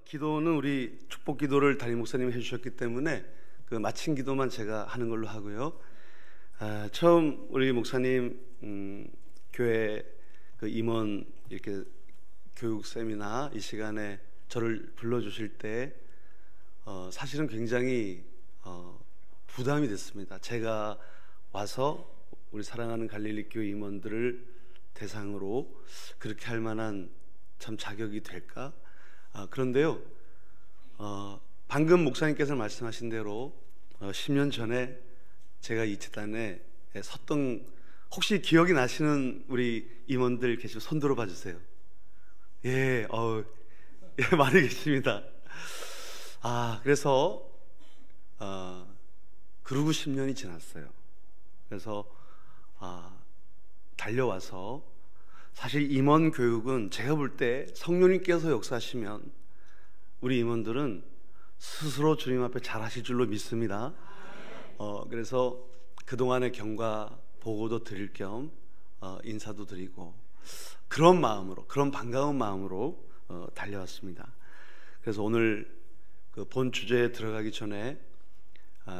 기도는 우리 축복 기도를 담임 목사님이 해주셨기 때문에 그 마친 기도만 제가 하는 걸로 하고요. 처음 우리 목사님 교회 그 임원 이렇게 교육 세미나 이 시간에 저를 불러주실 때 사실은 굉장히 부담이 됐습니다. 제가 와서 우리 사랑하는 갈릴리 교회 임원들을 대상으로 그렇게 할 만한 참 자격이 될까? 그런데요, 방금 목사님께서 말씀하신 대로 10년 전에 제가 이 재단에 섰던, 혹시 기억이 나시는 우리 임원들 계시면 손 들어봐 주세요. 예, 많이 계십니다. 그래서 그러고 10년이 지났어요. 그래서 달려와서, 사실 임원 교육은 제가 볼 때 성령님께서 역사하시면 우리 임원들은 스스로 주님 앞에 잘하실 줄로 믿습니다. 그래서 그동안의 경과 보고도 드릴 겸 인사도 드리고 그런 마음으로, 그런 반가운 마음으로 달려왔습니다. 그래서 오늘 그 본 주제에 들어가기 전에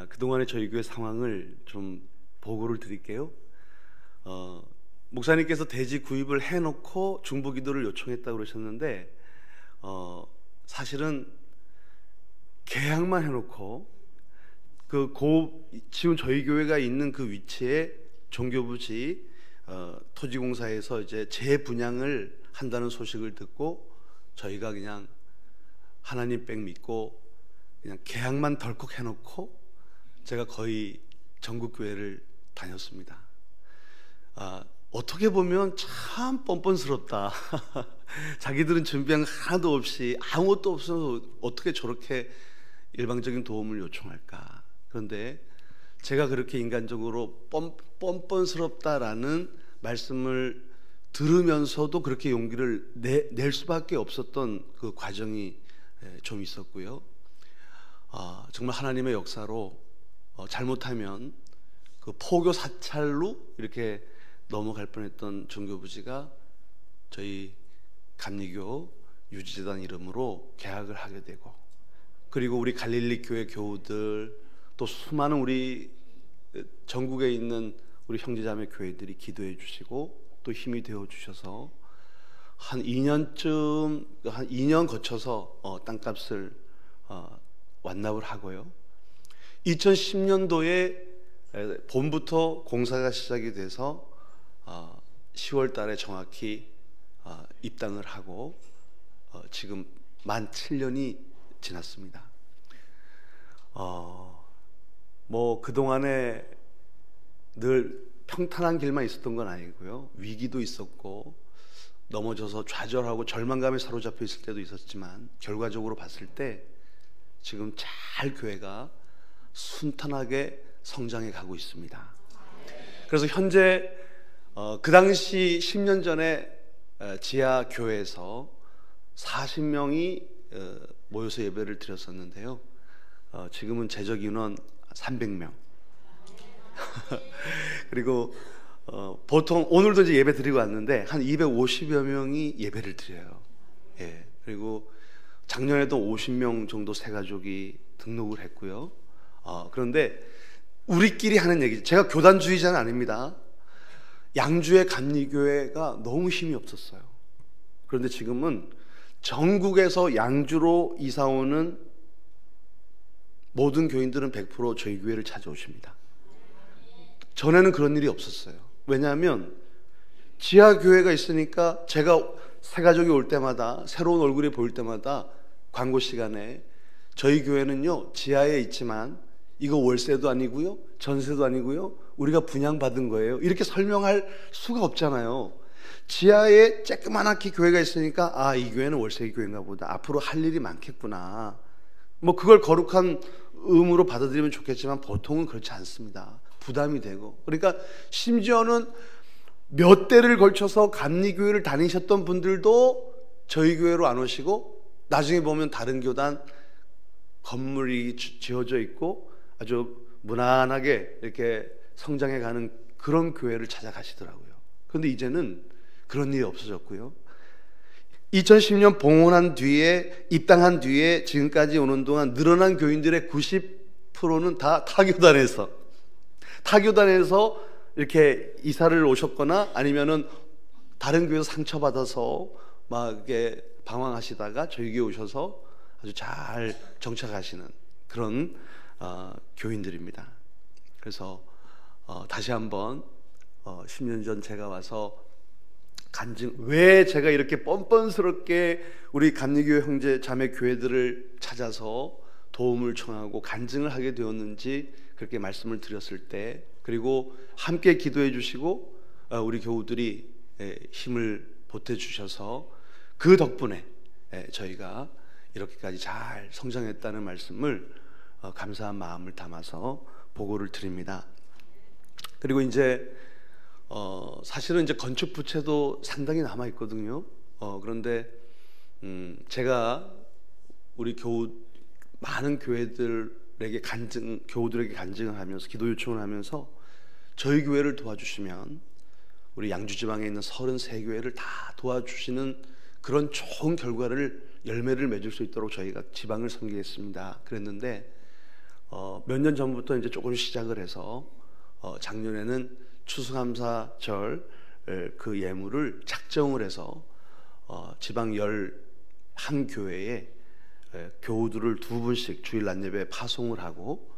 그동안의 저희 교회 상황을 좀 보고를 드릴게요. 목사님께서 대지 구입을 해놓고 중보기도를 요청했다고 그러셨는데 사실은 계약만 해놓고 지금 저희 교회가 있는 그 위치에 종교부지 토지공사에서 이제 재분양을 한다는 소식을 듣고 저희가 그냥 하나님 백 믿고 그냥 계약만 덜컥 해놓고 제가 거의 전국 교회를 다녔습니다. 어떻게 보면 참 뻔뻔스럽다. 자기들은 준비한 거 하나도 없이 아무것도 없어서 어떻게 저렇게 일방적인 도움을 요청할까. 그런데 제가 그렇게 인간적으로 뻔뻔스럽다라는 말씀을 들으면서도 그렇게 용기를 낼 수밖에 없었던 그 과정이 좀 있었고요. 정말 하나님의 역사로 잘못하면 그 포교 사찰로 이렇게 넘어갈 뻔했던 종교부지가 저희 감리교 유지재단 이름으로 개학을 하게 되고, 그리고 우리 갈릴리 교회 교우들, 또 수많은 우리 전국에 있는 우리 형제자매 교회들이 기도해 주시고 또 힘이 되어 주셔서 한 2년 거쳐서 땅값을 완납을 하고요. 2010년도에 봄부터 공사가 시작이 돼서 10월 달에 정확히 입당을 하고 지금 만 7년이 지났습니다. 그동안에 늘 평탄한 길만 있었던 건 아니고요. 위기도 있었고 넘어져서 좌절하고 절망감에 사로잡혀 있을 때도 있었지만 결과적으로 봤을 때 지금 잘 교회가 순탄하게 성장해 가고 있습니다. 그래서 현재 그 당시 10년 전에 지하 교회에서 40명이 모여서 예배를 드렸었는데요. 지금은 제적 인원 300명. 그리고 보통 오늘도 이제 예배 드리고 왔는데 한 250여 명이 예배를 드려요. 예. 그리고 작년에도 50명 정도 새가족이 등록을 했고요. 그런데 우리끼리 하는 얘기죠. 제가 교단주의자는 아닙니다. 양주의 감리교회가 너무 힘이 없었어요. 그런데 지금은 전국에서 양주로 이사오는 모든 교인들은 100% 저희 교회를 찾아오십니다. 전에는 그런 일이 없었어요. 왜냐하면 지하교회가 있으니까 제가 새가족이 올 때마다, 새로운 얼굴이 보일 때마다 광고 시간에 저희 교회는요 지하에 있지만 이거 월세도 아니고요, 전세도 아니고요, 우리가 분양받은 거예요, 이렇게 설명할 수가 없잖아요. 지하에 쬐끄만하게 교회가 있으니까 이 교회는 월세 교회인가 보다, 앞으로 할 일이 많겠구나, 그걸 거룩한 의무로 받아들이면 좋겠지만 보통은 그렇지 않습니다. 부담이 되고. 그러니까 심지어는 몇 대를 걸쳐서 감리교회를 다니셨던 분들도 저희 교회로 안 오시고 나중에 보면 다른 교단 건물이 지어져 있고 아주 무난하게 이렇게 성장해가는 그런 교회를 찾아가시더라고요. 그런데 이제는 그런 일이 없어졌고요. 2010년 봉헌한 뒤에, 입당한 뒤에 지금까지 오는 동안 늘어난 교인들의 90%는 다 타교단에서 이렇게 이사를 오셨거나 아니면은 다른 교회에서 상처받아서 막 이렇게 방황하시다가 저희 교회 오셔서 아주 잘 정착하시는 그런 교인들입니다. 그래서 다시 한번 10년 전 제가 와서 왜 제가 이렇게 뻔뻔스럽게 우리 감리교회 형제 자매 교회들을 찾아서 도움을 청하고 간증을 하게 되었는지 그렇게 말씀을 드렸을 때, 그리고 함께 기도해 주시고 우리 교우들이 힘을 보태 주셔서 그 덕분에 저희가 이렇게까지 잘 성장했다는 말씀을 감사한 마음을 담아서 보고를 드립니다. 그리고 이제 사실은 이제 건축 부채도 상당히 남아 있거든요. 그런데 제가 우리 많은 교회들에게 교우들에게 간증을 하면서 기도 요청을 하면서 저희 교회를 도와주시면 우리 양주지방에 있는 33교회를 다 도와주시는 그런 좋은 열매를 맺을 수 있도록 저희가 지방을 섬기겠습니다. 그랬는데 몇 년 전부터 이제 조금 시작을 해서 작년에는 추수감사절 그 예물을 작정을 해서 지방 11교회에 교우들을 2분씩 주일 낮예배 파송을 하고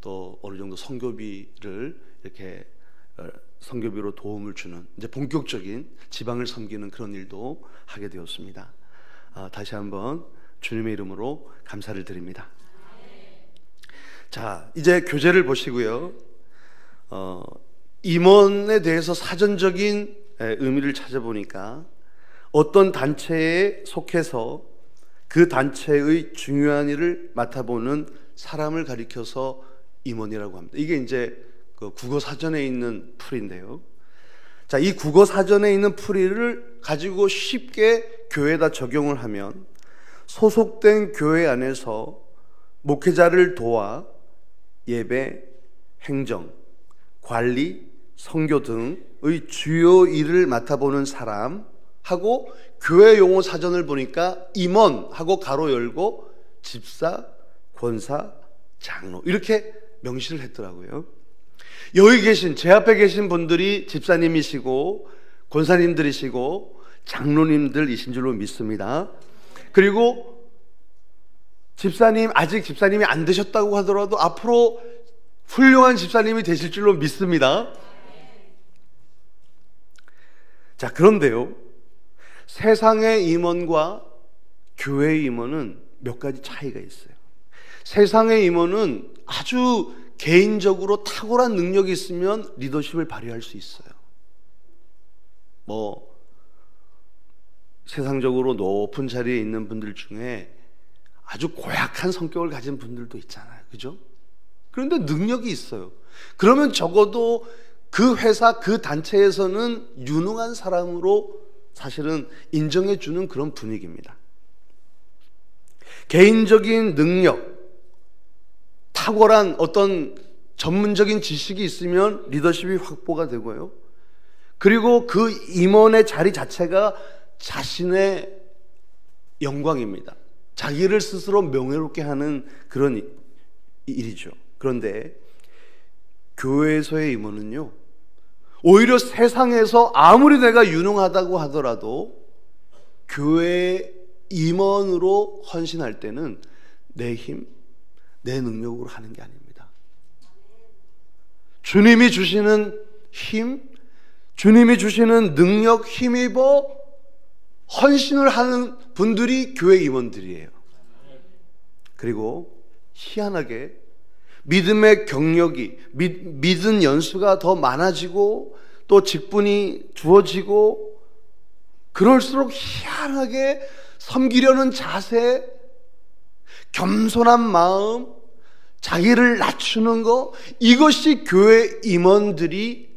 또 어느 정도 선교비를 이렇게 선교비로 도움을 주는 이제 본격적인 지방을 섬기는 그런 일도 하게 되었습니다. 다시 한번 주님의 이름으로 감사를 드립니다. 자, 이제 교재를 보시고요. 임원에 대해서 사전적인 의미를 찾아보니까 어떤 단체에 속해서 그 단체의 중요한 일을 맡아보는 사람을 가리켜서 임원이라고 합니다. 이게 이제 그 국어 사전에 있는 풀이인데요. 자, 이 국어 사전에 있는 풀이를 가지고 쉽게 교회에다 적용을 하면 소속된 교회 안에서 목회자를 도와 예배, 행정, 관리, 선교 등의 주요 일을 맡아보는 사람하고 교회 용어 사전을 보니까 임원하고 가로 열고 집사, 권사, 장로 이렇게 명시를 했더라고요. 여기 계신 제 앞에 계신 분들이 집사님이시고 권사님들이시고 장로님들이신 줄로 믿습니다. 그리고 아직 집사님이 안 되셨다고 하더라도 앞으로 훌륭한 집사님이 되실 줄로 믿습니다. 자, 그런데요, 세상의 임원과 교회의 임원은 몇 가지 차이가 있어요. 세상의 임원은 아주 개인적으로 탁월한 능력이 있으면 리더십을 발휘할 수 있어요. 세상적으로 높은 자리에 있는 분들 중에 아주 고약한 성격을 가진 분들도 있잖아요. 그죠? 그런데 능력이 있어요. 그러면 적어도 그 회사, 그 단체에서는 유능한 사람으로 사실은 인정해주는 그런 분위기입니다. 개인적인 능력, 탁월한 어떤 전문적인 지식이 있으면 리더십이 확보가 되고요. 그리고 그 임원의 자리 자체가 자신의 영광입니다. 자기를 스스로 명예롭게 하는 그런 일이죠. 그런데 교회에서의 임원은요, 오히려 세상에서 아무리 내가 유능하다고 하더라도 교회 임원으로 헌신할 때는 내 힘, 내 능력으로 하는 게 아닙니다. 주님이 주시는 힘, 주님이 주시는 능력 힘입어 헌신을 하는 분들이 교회 임원들이에요. 그리고 희한하게 믿음의 경력이, 믿은 연수가 더 많아지고 또 직분이 주어지고 그럴수록 희한하게 섬기려는 자세, 겸손한 마음, 자기를 낮추는 거, 이것이 교회 임원들을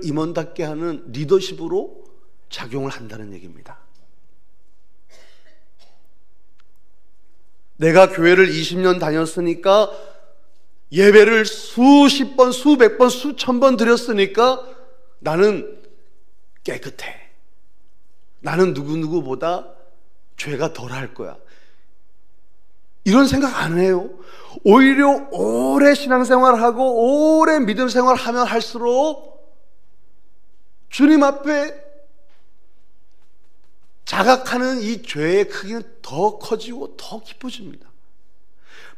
임원답게 하는 리더십으로 작용을 한다는 얘기입니다. 내가 교회를 20년 다녔으니까, 예배를 수십 번, 수백 번, 수천 번 드렸으니까 나는 깨끗해. 나는 누구누구보다 죄가 덜할 거야. 이런 생각 안 해요. 오히려 오래 신앙생활하고 오래 믿음 생활하면 할수록 주님 앞에 자각하는 이 죄의 크기는 더 커지고 더 깊어집니다.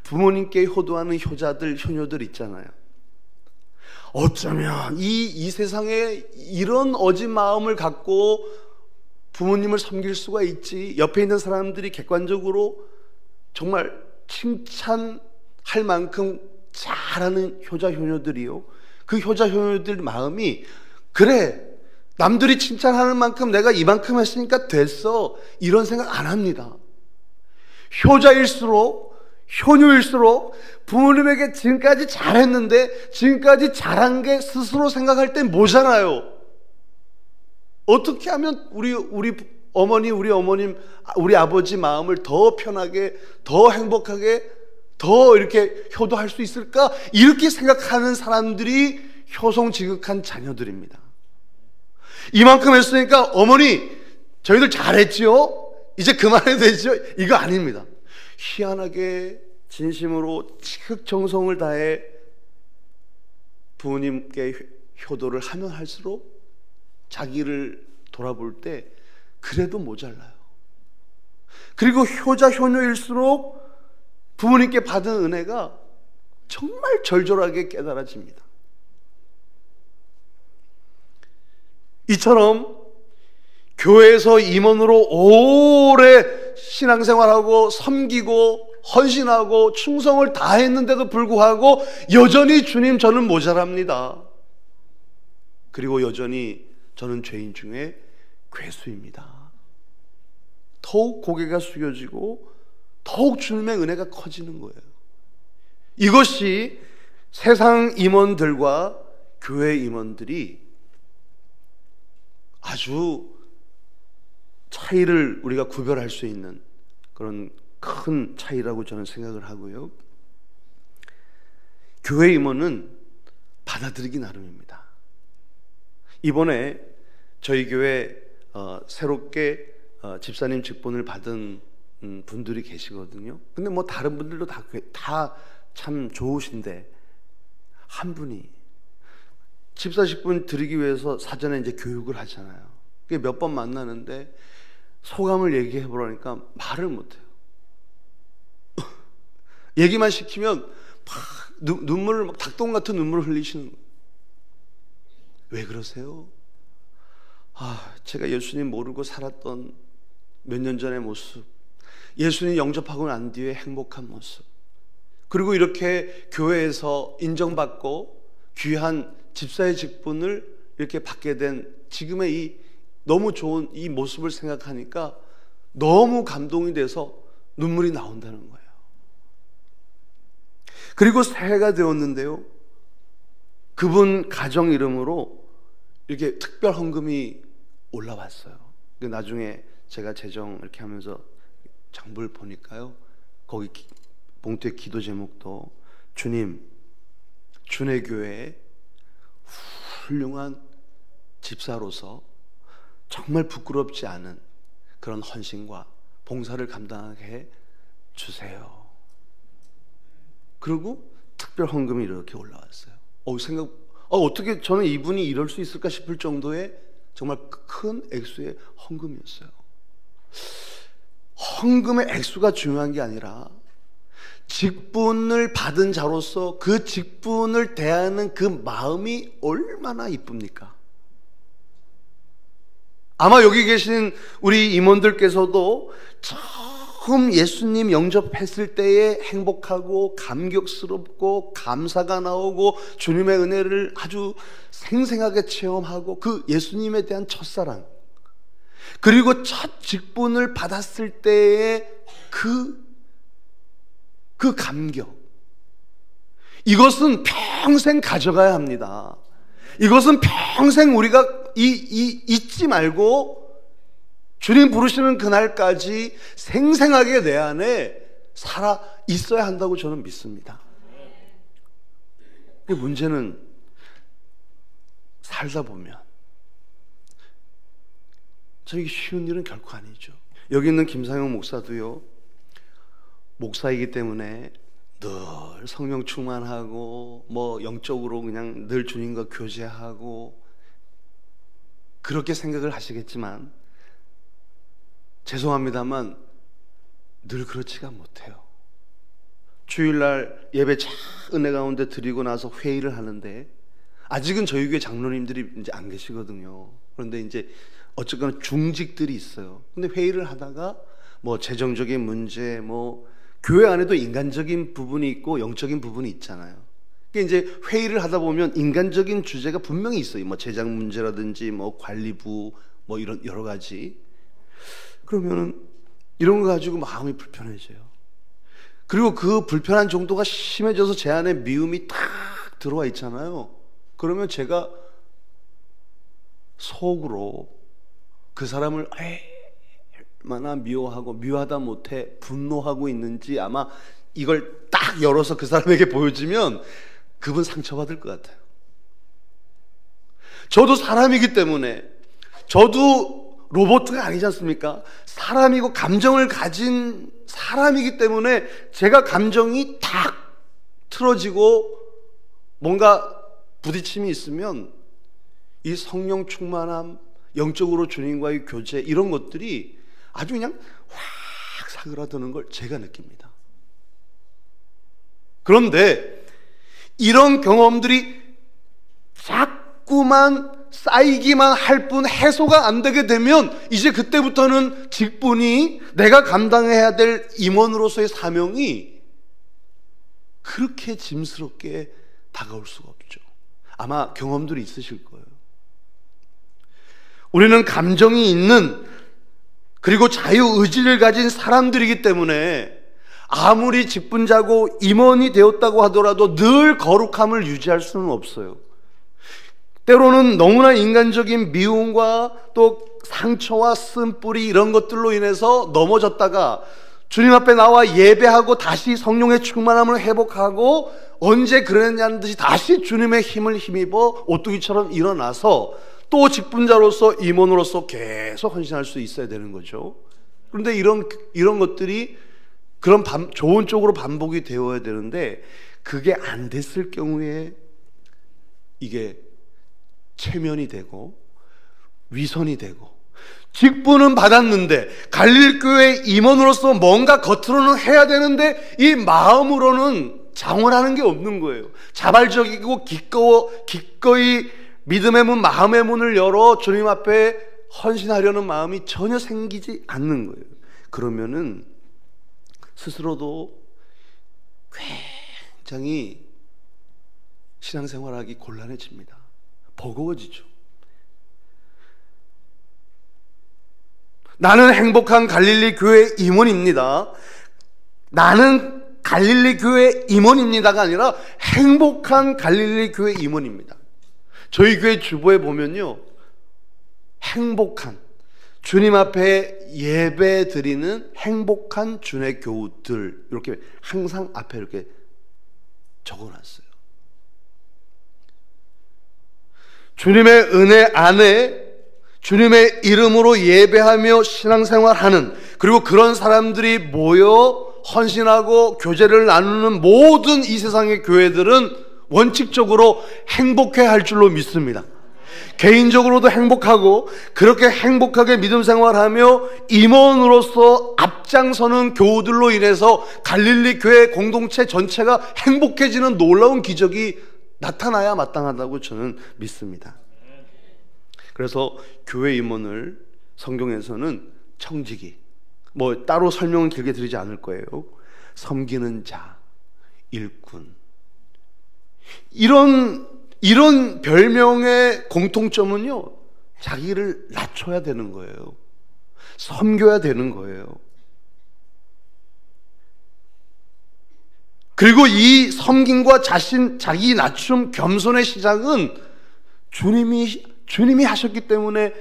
부모님께 효도하는 효자들, 효녀들 있잖아요. 어쩌면 이 세상에 이런 어진 마음을 갖고 부모님을 섬길 수가 있지. 옆에 있는 사람들이 객관적으로 정말 칭찬할 만큼 잘하는 효자, 효녀들이요. 그 효자, 효녀들 마음이 그래, 남들이 칭찬하는 만큼 내가 이만큼 했으니까 됐어, 이런 생각 안 합니다. 효자일수록, 효녀일수록 부모님에게 지금까지 잘했는데 지금까지 잘한 게 스스로 생각할 땐 모자라요. 어떻게 하면 우리 어머니, 우리 어머님, 우리 아버지 마음을 더 편하게, 더 행복하게, 더 이렇게 효도할 수 있을까? 이렇게 생각하는 사람들이 효성지극한 자녀들입니다. 이만큼 했으니까 어머니, 저희들 잘했지요? 이제 그만해도 되죠? 이거 아닙니다. 희한하게 진심으로 지극정성을 다해 부모님께 효도를 하면 할수록 자기를 돌아볼 때 그래도 모자라요. 그리고 효자, 효녀일수록 부모님께 받은 은혜가 정말 절절하게 깨달아집니다. 이처럼 교회에서 임원으로 오래 신앙생활하고 섬기고 헌신하고 충성을 다했는데도 불구하고 여전히 주님, 저는 모자랍니다. 그리고 여전히 저는 죄인 중에 괴수입니다. 더욱 고개가 숙여지고 더욱 주님의 은혜가 커지는 거예요. 이것이 세상 임원들과 교회 임원들이 아주 차이를 우리가 구별할 수 있는 그런 큰 차이라고 저는 생각을 하고요. 교회 임원은 받아들이기 나름입니다. 이번에 저희 교회 새롭게 집사님 직분을 받은 분들이 계시거든요. 근데 뭐 다른 분들도 다 참 좋으신데 한 분이 집사 직분 드리기 위해서 사전에 이제 교육을 하잖아요. 몇 번 만나는데 소감을 얘기해 보라니까 말을 못해요. 얘기만 시키면 막 눈물을 막 닭똥 같은 눈물을 흘리시는 거예요. 왜 그러세요? 제가 예수님 모르고 살았던 몇 년 전의 모습, 예수님 영접하고 난 뒤에 행복한 모습, 그리고 이렇게 교회에서 인정받고 귀한 집사의 직분을 이렇게 받게 된 지금의 이 너무 좋은 이 모습을 생각하니까 너무 감동이 돼서 눈물이 나온다는 거예요. 그리고 새해가 되었는데요, 그분 가정 이름으로 이렇게 특별 헌금이 올라왔어요. 나중에 제가 재정 이렇게 하면서 장부를 보니까요, 거기 봉투의 기도 제목도 주님, 준혜교회에 훌륭한 집사로서 정말 부끄럽지 않은 그런 헌신과 봉사를 감당하게 해 주세요. 그리고 특별 헌금이 이렇게 올라왔어요. 어떻게 저는 이분이 이럴 수 있을까 싶을 정도의 정말 큰 액수의 헌금이었어요. 헌금의 액수가 중요한 게 아니라 직분을 받은 자로서 그 직분을 대하는 그 마음이 얼마나 이쁩니까? 아마 여기 계신 우리 임원들께서도 처음 예수님 영접했을 때에 행복하고 감격스럽고 감사가 나오고 주님의 은혜를 아주 생생하게 체험하고 그 예수님에 대한 첫사랑, 그리고 첫 직분을 받았을 때의 그 감격, 이것은 평생 가져가야 합니다. 이것은 평생 우리가 잊지 말고 주님 부르시는 그날까지 생생하게 내 안에 살아 있어야 한다고 저는 믿습니다. 문제는 살다 보면 이게 쉬운 일은 결코 아니죠. 여기 있는 김상영 목사도요, 목사이기 때문에 늘 성령 충만하고 뭐 영적으로 그냥 늘 주님과 교제하고 그렇게 생각을 하시겠지만 죄송합니다만 늘 그렇지가 못해요. 주일날 예배 쫙 은혜 가운데 드리고 나서 회의를 하는데, 아직은 저희 교회 장로님들이 이제 안 계시거든요. 그런데 이제 어쨌거나 중직들이 있어요. 근데 회의를 하다가 뭐 재정적인 문제, 뭐 교회 안에도 인간적인 부분이 있고 영적인 부분이 있잖아요. 그러니까 이제 회의를 하다 보면 인간적인 주제가 분명히 있어요. 뭐 재정 문제라든지 뭐 관리부 뭐 이런 여러 가지. 그러면은 이런 거 가지고 마음이 불편해져요. 그리고 그 불편한 정도가 심해져서 제 안에 미움이 탁 들어와 있잖아요. 그러면 제가 속으로 그 사람을 얼마나 미워하고 미워하다 못해 분노하고 있는지 아마 이걸 딱 열어서 그 사람에게 보여주면 그분 상처받을 것 같아요. 저도 사람이기 때문에, 저도 로봇가 아니지 않습니까? 사람이고 감정을 가진 사람이기 때문에 제가 감정이 탁 틀어지고 뭔가 부딪힘이 있으면 이 성령 충만함, 영적으로 주님과의 교제, 이런 것들이 아주 그냥 확 사그라드는 걸 제가 느낍니다. 그런데 이런 경험들이 자꾸만 쌓이기만 할 뿐 해소가 안 되게 되면 이제 그때부터는 직분이, 내가 감당해야 될 임원으로서의 사명이 그렇게 짐스럽게 다가올 수가 없죠. 아마 경험들이 있으실 거예요. 우리는 감정이 있는, 그리고 자유의지를 가진 사람들이기 때문에 아무리 직분자고 임원이 되었다고 하더라도 늘 거룩함을 유지할 수는 없어요. 때로는 너무나 인간적인 미움과 또 상처와 쓴뿌리 이런 것들로 인해서 넘어졌다가 주님 앞에 나와 예배하고 다시 성령의 충만함을 회복하고 언제 그랬냐는 듯이 다시 주님의 힘을 힘입어 오뚜기처럼 일어나서 또 직분자로서 임원으로서 계속 헌신할 수 있어야 되는 거죠. 그런데 이런 것들이 좋은 쪽으로 반복이 되어야 되는데, 그게 안 됐을 경우에 이게 체면이 되고 위선이 되고, 직분은 받았는데 갈릴교회 임원으로서 뭔가 겉으로는 해야 되는데 이 마음으로는 장원하는 게 없는 거예요. 자발적이고 기꺼이 믿음의 문, 마음의 문을 열어 주님 앞에 헌신하려는 마음이 전혀 생기지 않는 거예요. 그러면은 스스로도 굉장히 신앙생활하기 곤란해집니다. 버거워지죠. 나는 행복한 갈릴리 교회 임원입니다. 나는 갈릴리 교회 임원입니다가 아니라 행복한 갈릴리 교회 임원입니다. 저희 교회 주보에 보면요, 행복한, 주님 앞에 예배 드리는 행복한 주의 교우들, 이렇게 항상 앞에 이렇게 적어놨어요. 주님의 은혜 안에 주님의 이름으로 예배하며 신앙생활하는, 그리고 그런 사람들이 모여 헌신하고 교제를 나누는 모든 이 세상의 교회들은 원칙적으로 행복해야 할 줄로 믿습니다. 개인적으로도 행복하고, 그렇게 행복하게 믿음 생활하며 임원으로서 앞장서는 교우들로 인해서 갈릴리 교회 공동체 전체가 행복해지는 놀라운 기적이 나타나야 마땅하다고 저는 믿습니다. 그래서 교회 임원을 성경에서는 청지기, 뭐 따로 설명은 길게 드리지 않을 거예요. 섬기는 자, 일꾼, 이런 별명의 공통점은요, 자기를 낮춰야 되는 거예요. 섬겨야 되는 거예요. 그리고 이 섬김과 자기 낮춤, 겸손의 시작은 주님이 하셨기 때문에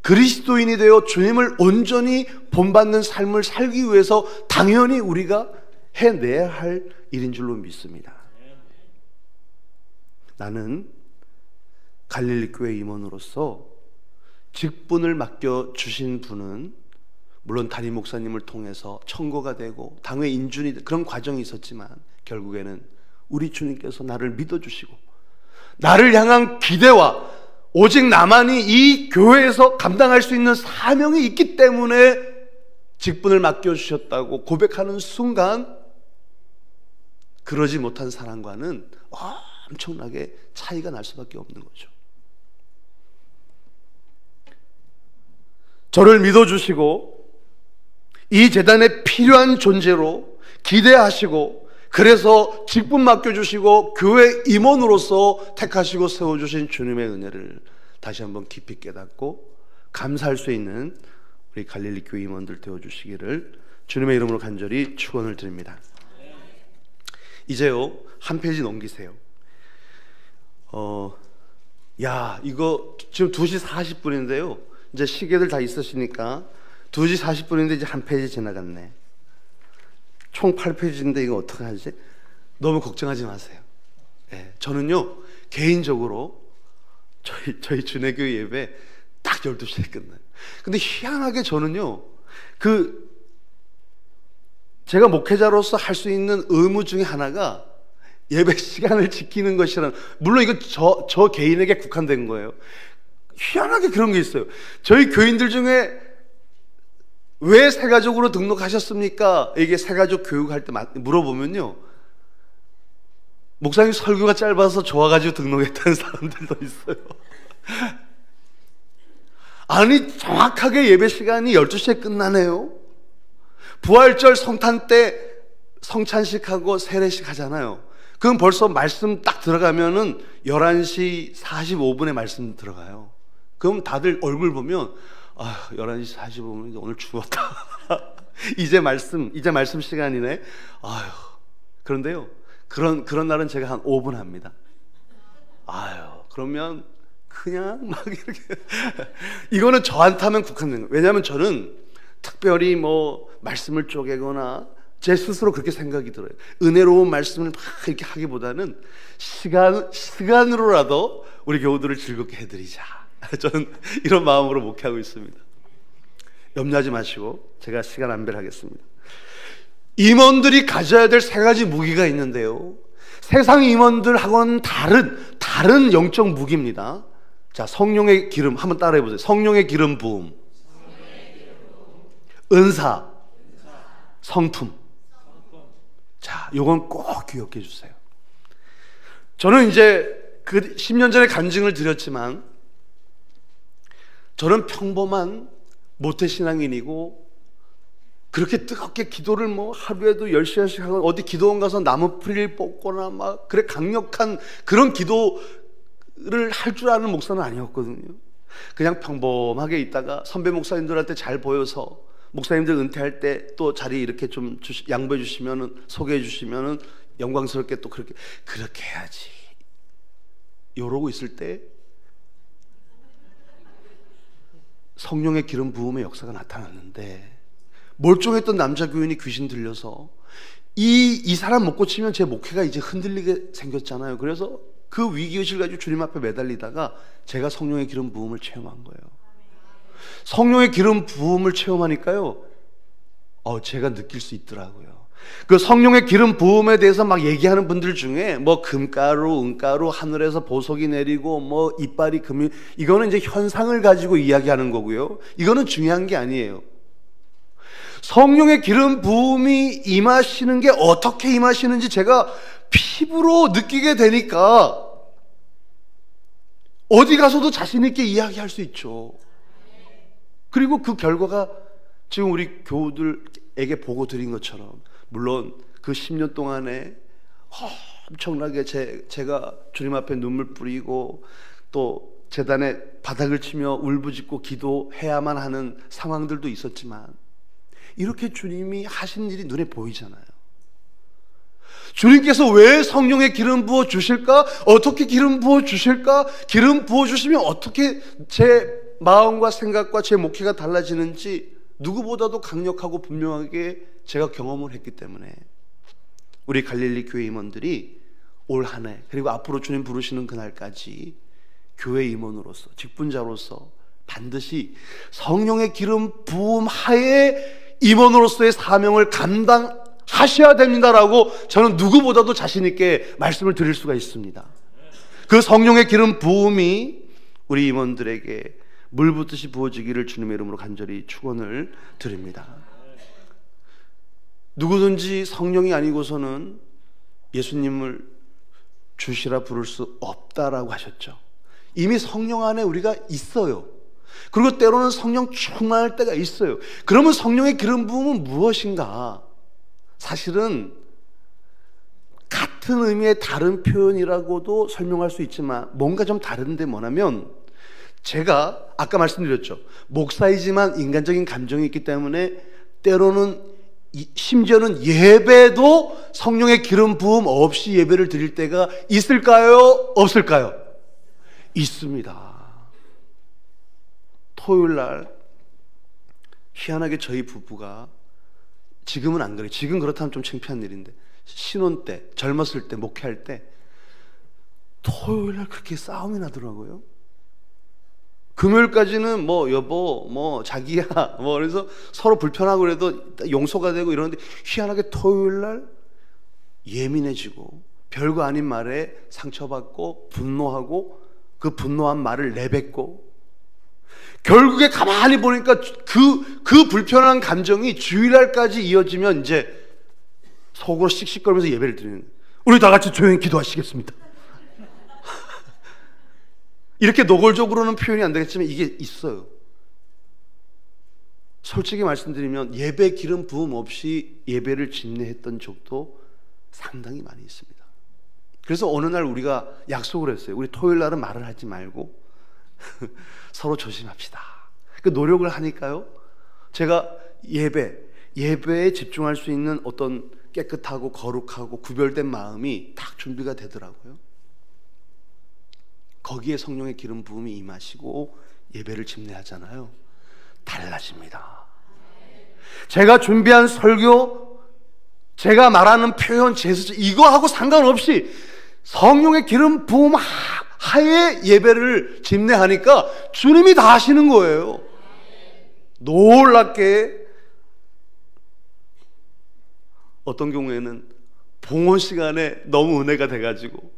그리스도인이 되어 주님을 온전히 본받는 삶을 살기 위해서 당연히 우리가 해내야 할 일인 줄로 믿습니다. 나는 갈릴리 교회 임원으로서 직분을 맡겨주신 분은 물론 담임 목사님을 통해서 청거가 되고 당회 인준이 그런 과정이 있었지만 결국에는 우리 주님께서 나를 믿어주시고 나를 향한 기대와 오직 나만이 이 교회에서 감당할 수 있는 사명이 있기 때문에 직분을 맡겨주셨다고 고백하는 순간 그러지 못한 사람과는 엄청나게 차이가 날 수밖에 없는 거죠. 저를 믿어주시고 이 재단에 필요한 존재로 기대하시고 그래서 직분 맡겨주시고 교회 임원으로서 택하시고 세워주신 주님의 은혜를 다시 한번 깊이 깨닫고 감사할 수 있는 우리 갈릴리 교회 임원들 되어주시기를 주님의 이름으로 간절히 축원을 드립니다. 이제요 한 페이지 넘기세요. 이거 지금 2시 40분인데요 이제 시계들 다 있으시니까 2시 40분인데 이제 한 페이지 지나갔네. 총 8페이지인데 이거 어떡하지? 너무 걱정하지 마세요. 네, 저는요 개인적으로 저희 준혜교회 예배 딱 12시에 끝나요. 근데 희한하게 저는요 제가 목회자로서 할 수 있는 의무 중에 하나가 예배 시간을 지키는 것이라는, 물론 이거 저 개인에게 국한된 거예요. 희한하게 그런 게 있어요. 저희 교인들 중에 왜 새가족으로 등록하셨습니까? 이게 새가족 교육할 때 물어보면요 목사님 설교가 짧아서 좋아가지고 등록했다는 사람들도 있어요. 아니 정확하게 예배 시간이 12시에 끝나네요. 부활절 성탄 때 성찬식하고 세례식 하잖아요. 그럼 벌써 말씀 딱 들어가면은 11시 45분에 말씀 들어가요. 그럼 다들 얼굴 보면 11시 45분 오늘 죽었다. 이제 말씀 시간이네. 그런데요 그런 날은 제가 한 5분 합니다. 그러면 그냥 막 이렇게 이거는 저한테만 국한된 거예요. 왜냐하면 저는 특별히 말씀을 쪼개거나 제 스스로 그렇게 생각이 들어요. 은혜로운 말씀을 막 이렇게 하기보다는 시간으로라도 우리 교우들을 즐겁게 해드리자. 저는 이런 마음으로 목회하고 있습니다. 염려하지 마시고 제가 시간 안배하겠습니다. 임원들이 가져야 될 3가지 무기가 있는데요 세상 임원들하고는 다른 영적 무기입니다. 자, 성령의 기름 한번 따라해 보세요. 성령의 기름 부음, 은사, 성품. 자, 요건 꼭 기억해 주세요. 저는 이제 10년 전에 간증을 드렸지만 저는 평범한 모태신앙인이고 그렇게 뜨겁게 기도를 하루에도 10시간씩 하고 어디 기도원 가서 나무 뿌리를 뽑거나 막 그래 강력한 그런 기도를 할 줄 아는 목사는 아니었거든요. 그냥 평범하게 있다가 선배 목사님들한테 잘 보여서 목사님들 은퇴할 때 또 자리 이렇게 좀 양보해 주시면은 소개해 주시면은 영광스럽게 또 그렇게 해야지 이러고 있을 때 성령의 기름 부음의 역사가 나타났는데 멀쩡했던 남자 교인이 귀신 들려서 이 사람 못 고치면 제 목회가 이제 흔들리게 생겼잖아요. 그래서 그 위기의식을 가지고 주님 앞에 매달리다가 제가 성령의 기름 부음을 체험한 거예요. 성령의 기름 부음을 체험하니까요 제가 느낄 수 있더라고요. 그 성령의 기름 부음에 대해서 막 얘기하는 분들 중에 금가루, 은가루, 하늘에서 보석이 내리고 이빨이 금이, 이거는 이제 현상을 가지고 이야기하는 거고요. 이거는 중요한 게 아니에요. 성령의 기름 부음이 임하시는 게 어떻게 임하시는지 제가 피부로 느끼게 되니까 어디 가서도 자신 있게 이야기할 수 있죠. 그리고 그 결과가 지금 우리 교우들에게 보고 드린 것처럼, 물론 그 10년 동안에 엄청나게 제가 주님 앞에 눈물 뿌리고 또 제단에 바닥을 치며 울부짖고 기도해야만 하는 상황들도 있었지만 이렇게 주님이 하신 일이 눈에 보이잖아요. 주님께서 왜 성령의 기름 부어 주실까? 어떻게 기름 부어 주실까? 기름 부어 주시면 어떻게 제 마음과 생각과 제 목회가 달라지는지 누구보다도 강력하고 분명하게 제가 경험을 했기 때문에 우리 갈릴리 교회 임원들이 올 한 해 그리고 앞으로 주님 부르시는 그날까지 교회 임원으로서 직분자로서 반드시 성령의 기름 부음 하에 임원으로서의 사명을 감당하셔야 됩니다라고 저는 누구보다도 자신 있게 말씀을 드릴 수가 있습니다. 그 성령의 기름 부음이 우리 임원들에게 물붓듯이 부어지기를 주님의 이름으로 간절히 축원을 드립니다. 누구든지 성령이 아니고서는 예수님을 주시라 부를 수 없다라고 하셨죠. 이미 성령 안에 우리가 있어요. 그리고 때로는 성령 충만할 때가 있어요. 그러면 성령의 기름 부음은 무엇인가? 사실은 같은 의미의 다른 표현이라고도 설명할 수 있지만 뭔가 좀 다른데 뭐냐면, 제가 아까 말씀드렸죠. 목사이지만 인간적인 감정이 있기 때문에 때로는 심지어는 예배도 성령의 기름 부음 없이 예배를 드릴 때가 있을까요? 없을까요? 있습니다. 토요일 날 희한하게 저희 부부가, 지금은 안 그래요. 지금 그렇다면 좀 창피한 일인데, 신혼 때, 젊었을 때, 목회할 때 토요일 날 그렇게 싸움이 나더라고요. 금요일까지는 뭐 여보 뭐 자기야 뭐 그래서 서로 불편하고 그래도 용서가 되고 이러는데, 희한하게 토요일 날 예민해지고 별거 아닌 말에 상처받고 분노하고 그 분노한 말을 내뱉고, 결국에 가만히 보니까 그 불편한 감정이 주일날까지 이어지면 이제 속으로 씩씩거리면서 예배를 드리는, 우리 다 같이 조용히 기도하시겠습니다. 이렇게 노골적으로는 표현이 안 되겠지만 이게 있어요. 솔직히 말씀드리면 예배 기름 부음 없이 예배를 집례했던 적도 상당히 많이 있습니다. 그래서 어느 날 우리가 약속을 했어요. 우리 토요일 날은 말을 하지 말고 서로 조심합시다. 그 노력을 하니까요, 제가 예배에 집중할 수 있는 어떤 깨끗하고 거룩하고 구별된 마음이 딱 준비가 되더라고요. 거기에 성령의 기름 부음이 임하시고 예배를 집례하잖아요. 달라집니다. 제가 준비한 설교, 제가 말하는 표현, 제스처 이거하고 상관없이 성령의 기름 부음 하에 예배를 집례하니까 주님이 다 하시는 거예요. 놀랍게 어떤 경우에는 봉헌 시간에 너무 은혜가 돼가지고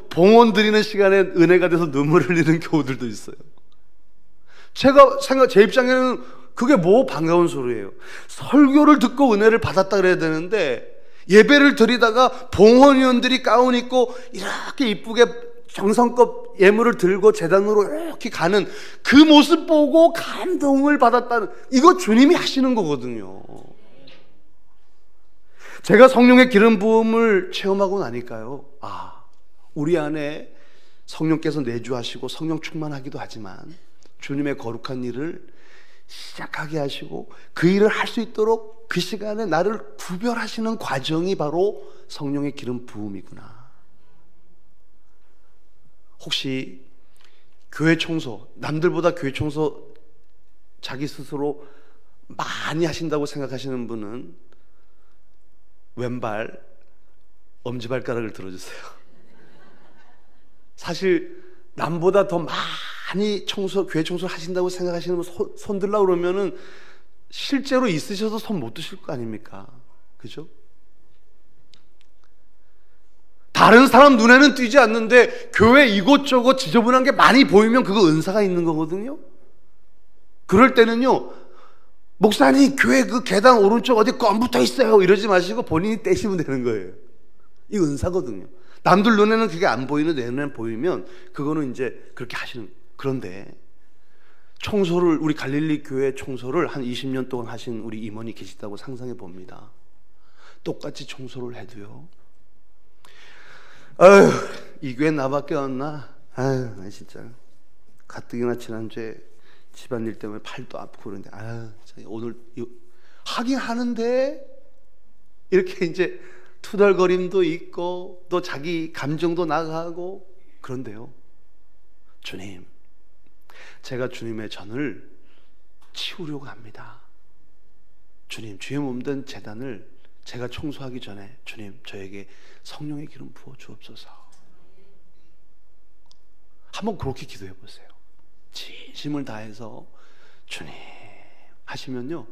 봉헌 드리는 시간에 은혜가 돼서 눈물을 흘리는 교우들도 있어요. 제 입장에는 그게 뭐 반가운 소리예요. 설교를 듣고 은혜를 받았다 그래야 되는데, 예배를 드리다가 봉헌위원들이 가운 입고 이렇게 이쁘게 정성껏 예물을 들고 제단으로 이렇게 가는 그 모습 보고 감동을 받았다는, 이거 주님이 하시는 거거든요. 제가 성령의 기름 부음을 체험하고 나니까요, 우리 안에 성령께서 내주하시고 성령 충만하기도 하지만 주님의 거룩한 일을 시작하게 하시고 그 일을 할 수 있도록 그 시간에 나를 구별하시는 과정이 바로 성령의 기름 부음이구나. 혹시 교회 청소, 남들보다 교회 청소 자기 스스로 많이 하신다고 생각하시는 분은 왼발 엄지발가락을 들어주세요. 사실 남보다 더 많이 교회 청소를 하신다고 생각하시는 분 손 들라고 그러면은 실제로 있으셔서 손 못 드실 거 아닙니까? 그죠? 다른 사람 눈에는 띄지 않는데 교회 이곳저곳 지저분한 게 많이 보이면 그거 은사가 있는 거거든요. 그럴 때는요, 목사님 교회 그 계단 오른쪽 어디 껌 붙어 있어요 이러지 마시고 본인이 떼시면 되는 거예요. 이 은사거든요. 남들 눈에는 그게 안 보이는 내 눈에는 보이면 그거는 이제 그렇게 하시는. 그런데 청소를, 우리 갈릴리 교회 청소를 한 20년 동안 하신 우리 임원이 계시다고 상상해 봅니다. 똑같이 청소를 해도요, 아유, 이 교회 나밖에 없나? 아유, 나 진짜 가뜩이나 지난주에 집안일 때문에 팔도 아프고 그런데, 아유, 오늘 하긴 하는데 이렇게 이제 투덜거림도 있고 또 자기 감정도 나가고. 그런데요, 주님, 제가 주님의 전을 치우려고 합니다. 주님, 주의 몸된 제단을 제가 청소하기 전에 주님, 저에게 성령의 기름 부어 주옵소서. 한번 그렇게 기도해 보세요. 진심을 다해서 주님 하시면요,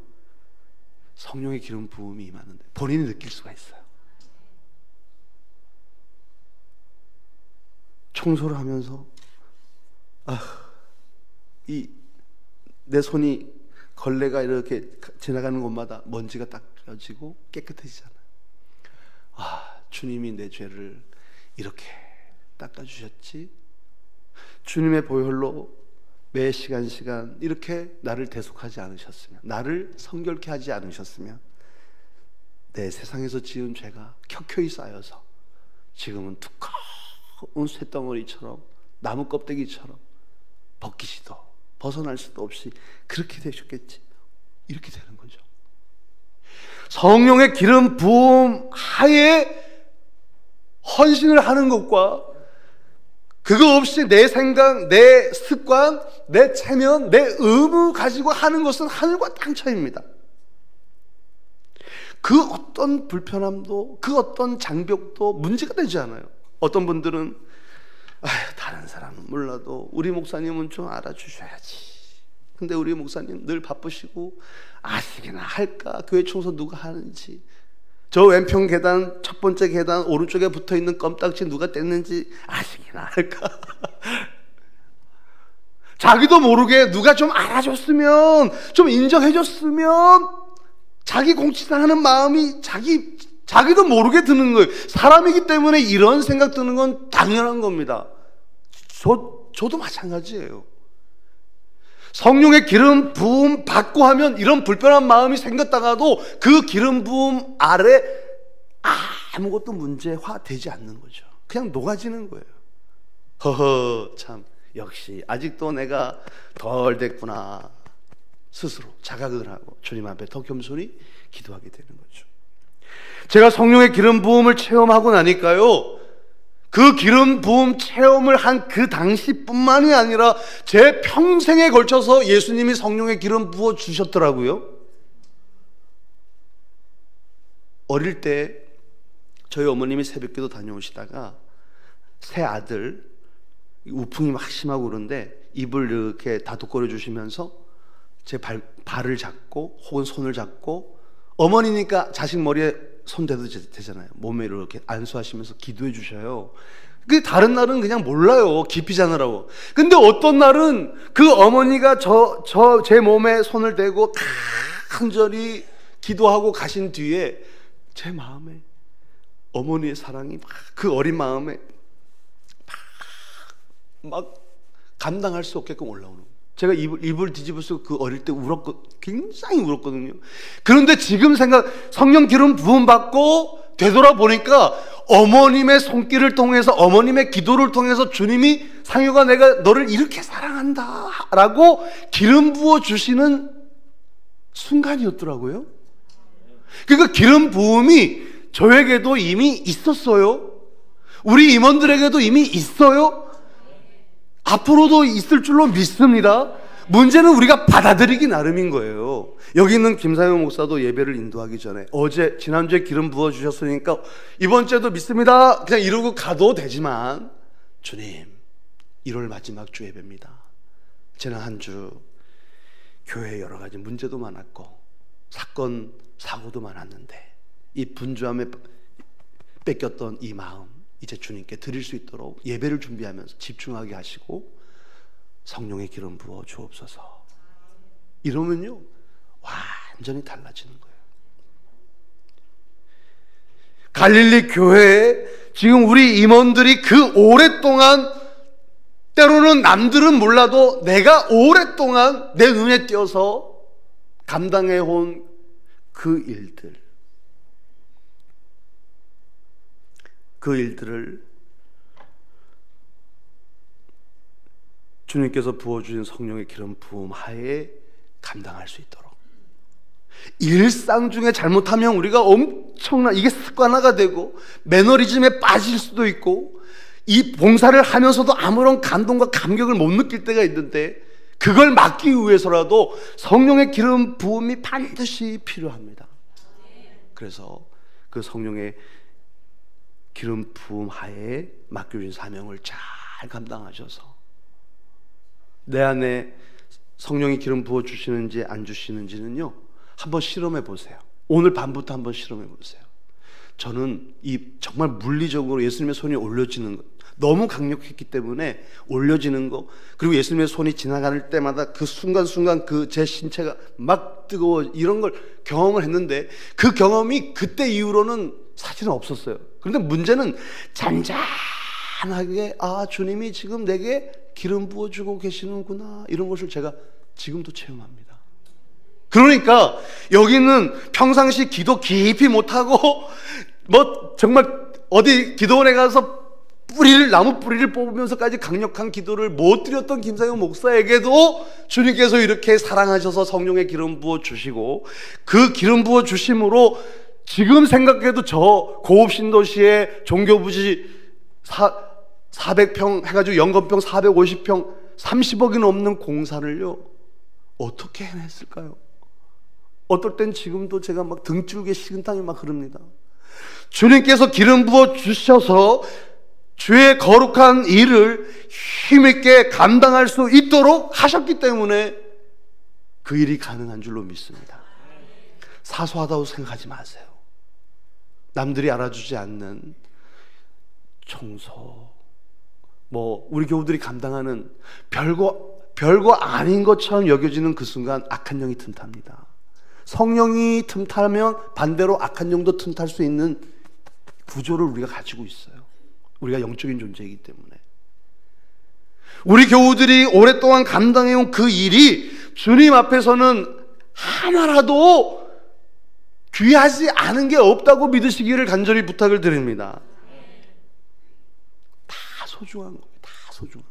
성령의 기름 부음이 임하는데 본인이 느낄 수가 있어요. 청소를 하면서 내 손이 걸레가 이렇게 지나가는 곳마다 먼지가 닦여지고 깨끗해지잖아요. 주님이 내 죄를 이렇게 닦아주셨지. 주님의 보혈로 매 시간 이렇게 나를 대속하지 않으셨으면, 나를 성결케 하지 않으셨으면 내 세상에서 지은 죄가 켜켜이 쌓여서 지금은 두꺼운 쇳덩어리처럼, 나무 껍데기처럼 벗기지도 벗어날 수도 없이 그렇게 되셨겠지. 이렇게 되는 거죠. 성령의 기름 부음 하에 헌신을 하는 것과 그거 없이 내 생각, 내 습관, 내 체면, 내 의무 가지고 하는 것은 하늘과 땅 차이입니다. 그 어떤 불편함도, 그 어떤 장벽도 문제가 되지 않아요. 어떤 분들은 다른 사람은 몰라도 우리 목사님은 좀 알아주셔야지. 근데 우리 목사님 늘 바쁘시고 아시기나 할까? 교회 청소 누가 하는지, 저 왼편 계단, 첫 번째 계단 오른쪽에 붙어있는 껌딱지 누가 뗐는지 아시기나 할까? 자기도 모르게 누가 좀 알아줬으면, 좀 인정해줬으면, 자기 공치당하는 마음이 자기도 모르게 드는 거예요. 사람이기 때문에 이런 생각 드는 건 당연한 겁니다. 저도 마찬가지예요. 성령의 기름 부음 받고 하면 이런 불편한 마음이 생겼다가도 그 기름 부음 아래 아무것도 문제화되지 않는 거죠. 그냥 녹아지는 거예요. 허허, 참 역시 아직도 내가 덜 됐구나. 스스로 자각을 하고 주님 앞에 더 겸손히 기도하게 되는 거죠. 제가 성령의 기름 부음을 체험하고 나니까요, 그 기름 부음 체험을 한 그 당시뿐만이 아니라 제 평생에 걸쳐서 예수님이 성령의 기름 부어 주셨더라고요. 어릴 때 저희 어머님이 새벽기도 다녀오시다가 새 아들, 우풍이 막 심하고 그런데 입을 이렇게 다독거려 주시면서 제 발을 잡고 혹은 손을 잡고, 어머니니까 자식 머리에 손 대도 되잖아요. 몸에 이렇게 안수하시면서 기도해 주셔요. 그 다른 날은 그냥 몰라요. 깊이 자느라고. 근데 어떤 날은 그 어머니가 제 몸에 손을 대고 간절히 기도하고 가신 뒤에 제 마음에 어머니의 사랑이 그 어린 마음에 막 감당할 수 없게끔 올라오는 거예요. 제가 입을 뒤집어서 그 어릴 때 굉장히 울었거든요. 그런데 지금 성령 기름 부음 받고 되돌아보니까 어머님의 손길을 통해서, 어머님의 기도를 통해서 주님이 상효가 내가 너를 이렇게 사랑한다 라고 기름 부어 주시는 순간이었더라고요. 그러니까 기름 부음이 저에게도 이미 있었어요. 우리 임원들에게도 이미 있어요. 앞으로도 있을 줄로 믿습니다. 문제는 우리가 받아들이기 나름인 거예요. 여기 있는 김상효 목사도 예배를 인도하기 전에 지난주에 기름 부어주셨으니까 이번 주에도 믿습니다 그냥 이러고 가도 되지만, 주님 1월 마지막 주 예배입니다. 지난 한 주 교회에 여러 가지 문제도 많았고 사건 사고도 많았는데 이 분주함에 뺏겼던 이 마음 이제 주님께 드릴 수 있도록 예배를 준비하면서 집중하게 하시고 성령의 기름 부어 주옵소서. 이러면요 완전히 달라지는 거예요. 갈릴리 교회에 지금 우리 임원들이 그 오랫동안, 때로는 남들은 몰라도 내가 오랫동안 내 눈에 띄어서 감당해온 그 일들을 주님께서 부어주신 성령의 기름 부음 하에 감당할 수 있도록, 일상 중에 잘못하면 우리가 이게 습관화가 되고 매너리즘에 빠질 수도 있고 이 봉사를 하면서도 아무런 감동과 감격을 못 느낄 때가 있는데, 그걸 막기 위해서라도 성령의 기름 부음이 반드시 필요합니다. 그래서 그 성령의 기름 부음 하에 맡겨진 사명을 잘 감당하셔서 내 안에 성령이 기름 부어 주시는지 안 주시는지는요, 한번 실험해 보세요. 오늘 밤부터 한번 실험해 보세요. 저는 이 정말 물리적으로 예수님의 손이 올려지는 것, 너무 강력했기 때문에 올려지는 거, 그리고 예수님의 손이 지나갈 때마다 그 순간순간 그 제 신체가 막 뜨거워, 이런 걸 경험을 했는데, 그 경험이 그때 이후로는 사실은 없었어요. 그런데 문제는 잔잔하게, 아, 주님이 지금 내게 기름 부어주고 계시는구나, 이런 것을 제가 지금도 체험합니다. 그러니까 여기는 평상시 기도 깊이 못하고 뭐 정말 어디 기도원에 가서 나무 뿌리를 뽑으면서까지 강력한 기도를 못 드렸던 김상영 목사에게도 주님께서 이렇게 사랑하셔서 성령의 기름 부어 주시고, 그 기름 부어 주심으로 지금 생각해도 저 고급 신도시의 종교부지 400평 해가지고 연건평 450평 30억이 넘는 공사를요, 어떻게 해냈을까요? 어떨 땐 지금도 제가 막 등줄기에 식은땀이 막 흐릅니다. 주님께서 기름 부어 주셔서 주의 거룩한 일을 힘있게 감당할 수 있도록 하셨기 때문에 그 일이 가능한 줄로 믿습니다. 사소하다고 생각하지 마세요. 남들이 알아주지 않는 청소, 뭐 우리 교우들이 감당하는 별거 아닌 것처럼 여겨지는 그 순간 악한 영이 틈탑니다. 성령이 틈타면 반대로 악한 영도 틈탈 수 있는 구조를 우리가 가지고 있어요. 우리가 영적인 존재이기 때문에. 우리 교우들이 오랫동안 감당해온 그 일이 주님 앞에서는 하나라도 귀하지 않은 게 없다고 믿으시기를 간절히 부탁을 드립니다. 다 소중한 거예요. 다 소중한 거.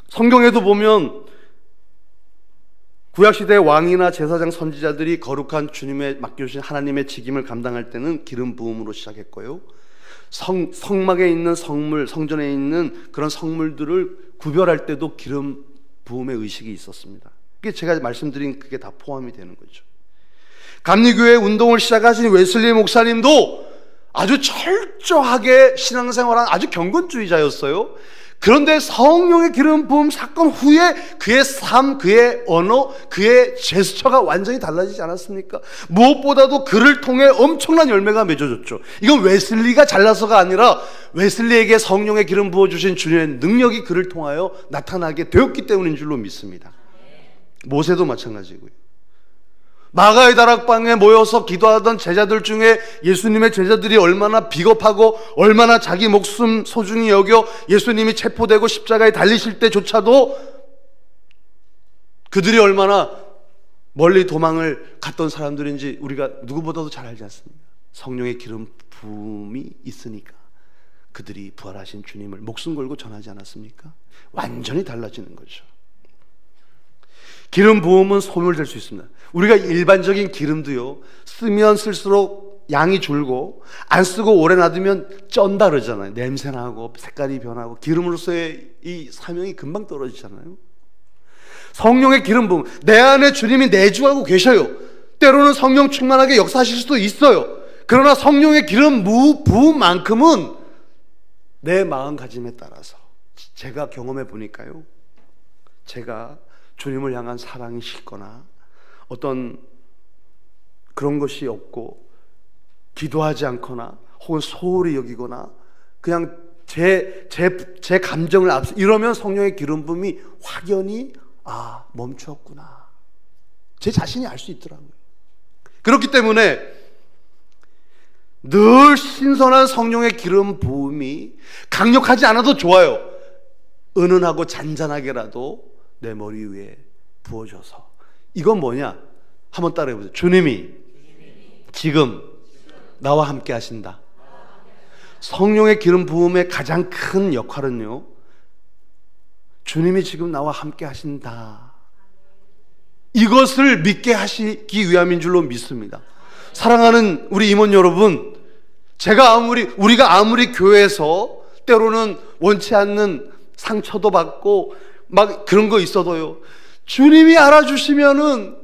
성경에도 보면 구약시대의 왕이나 제사장, 선지자들이 거룩한 주님의 맡겨주신 하나님의 직임을 감당할 때는 기름 부음으로 시작했고요, 성막에 있는 성물, 성전에 있는 그런 성물들을 구별할 때도 기름 부음의 의식이 있었습니다. 그게 제가 말씀드린 그게 다 포함이 되는 거죠. 감리교회 운동을 시작하신 웨슬리 목사님도 아주 철저하게 신앙생활한 아주 경건주의자였어요. 그런데 성령의 기름 부음 사건 후에 그의 삶, 그의 언어, 그의 제스처가 완전히 달라지지 않았습니까? 무엇보다도 그를 통해 엄청난 열매가 맺어졌죠. 이건 웨슬리가 잘나서가 아니라 웨슬리에게 성령의 기름 부어주신 주님의 능력이 그를 통하여 나타나게 되었기 때문인 줄로 믿습니다. 모세도 마찬가지고요. 마가의 다락방에 모여서 기도하던 제자들 중에 예수님의 제자들이 얼마나 비겁하고 얼마나 자기 목숨 소중히 여겨 예수님이 체포되고 십자가에 달리실 때조차도 그들이 얼마나 멀리 도망을 갔던 사람들인지 우리가 누구보다도 잘 알지 않습니까? 성령의 기름 부음이 있으니까 그들이 부활하신 주님을 목숨 걸고 전하지 않았습니까? 완전히 달라지는 거죠. 기름 부음은 소멸될 수 있습니다. 우리가 일반적인 기름도요, 쓰면 쓸수록 양이 줄고 안 쓰고 오래 놔두면 쩐다 그러잖아요. 냄새나고 색깔이 변하고 기름으로서의 이 사명이 금방 떨어지잖아요. 성령의 기름 부음, 내 안에 주님이 내주하고 계셔요. 때로는 성령 충만하게 역사하실 수도 있어요. 그러나 성령의 기름 부음만큼은 내 마음가짐에 따라서, 제가 경험해 보니까요, 제가 주님을 향한 사랑이 식거나 어떤 그런 것이 없고 기도하지 않거나 혹은 소홀히 여기거나 그냥 제 감정을 앞서 이러면 성령의 기름 부음이 확연히 멈추었구나, 제 자신이 알 수 있더라고요. 그렇기 때문에 늘 신선한 성령의 기름 부음이 강력하지 않아도 좋아요. 은은하고 잔잔하게라도 내 머리 위에 부어줘서, 이건 뭐냐? 한번 따라해보세요. 주님이 지금 나와 함께 하신다. 성령의 기름 부음의 가장 큰 역할은요, 주님이 지금 나와 함께 하신다, 이것을 믿게 하시기 위함인 줄로 믿습니다. 사랑하는 우리 임원 여러분, 우리가 아무리 교회에서 때로는 원치 않는 상처도 받고 막 그런 거 있어도요, 주님이 알아주시면은